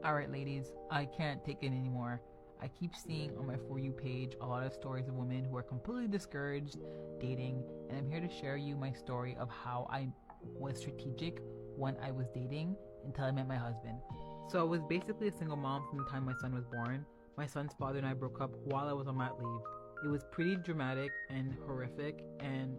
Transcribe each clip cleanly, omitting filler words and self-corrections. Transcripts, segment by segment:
Alright, ladies, I can't take it anymore. I keep seeing on my For You page a lot of stories of women who are completely discouraged dating, and I'm here to share you my story of how I was strategic when I was dating until I met my husband. So I was basically a single mom from the time my son was born. My son's father and I broke up while I was on mat leave. It was pretty dramatic and horrific, and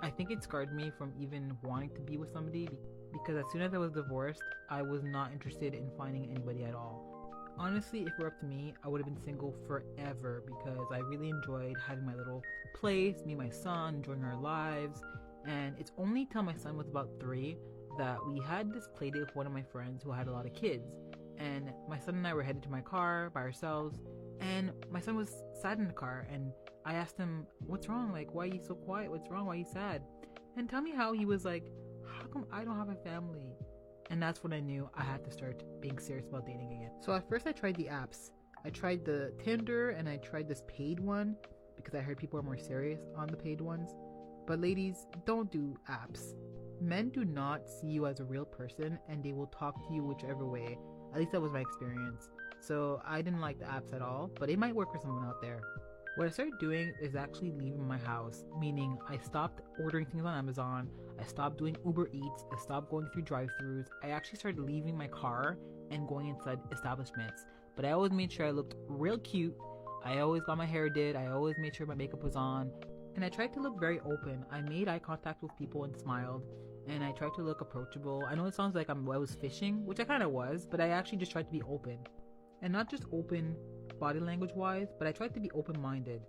I think it scarred me from even wanting to be with somebody because as soon as I was divorced, I was not interested in finding anybody at all. Honestly, if it were up to me, I would have been single forever because I really enjoyed having my little place, me and my son, enjoying our lives. And it's only till my son was about 3 that we had this play date with one of my friends who had a lot of kids. And my son and I were headed to my car by ourselves, and my son was sad in the car, and I asked him, "What's wrong? Like, why are you so quiet? What's wrong? Why are you sad?" And tell me how he was like, "How come I don't have a family?" And that's when I knew I had to start being serious about dating again. So at first I tried the apps. I tried the Tinder and I tried this paid one because I heard people are more serious on the paid ones. But ladies, don't do apps. Men do not see you as a real person and they will talk to you whichever way. At least that was my experience. So I didn't like the apps at all, but it might work for someone out there. What I started doing is actually leaving my house, meaning I stopped ordering things on Amazon, I stopped doing Uber Eats, I stopped going through drive-thrus. I actually started leaving my car and going inside establishments. But I always made sure I looked real cute. I always got my hair did, I always made sure my makeup was on, and I tried to look very open. I made eye contact with people and smiled, and I tried to look approachable. I know it sounds like I was fishing, which I kind of was, but I actually just tried to be open. And not just open body language wise, but I tried to be open-minded.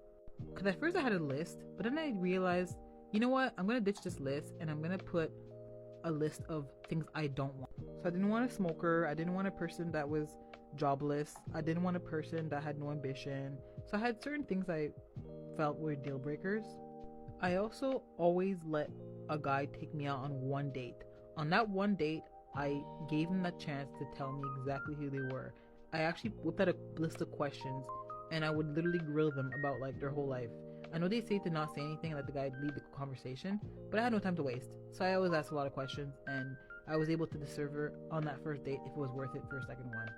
Because at first I had a list, but then I realized, you know what, I'm going to ditch this list and I'm going to put a list of things I don't want. So I didn't want a smoker, I didn't want a person that was jobless, I didn't want a person that had no ambition. So I had certain things I felt were deal breakers. I also always let a guy take me out on one date. On that one date, I gave him the chance to tell me exactly who they were. I actually whipped out a list of questions and I would literally grill them about like their whole life. I know they say to not say anything and let the guy lead the conversation, but I had no time to waste. So I always asked a lot of questions and I was able to discern on that first date if it was worth it for a second one.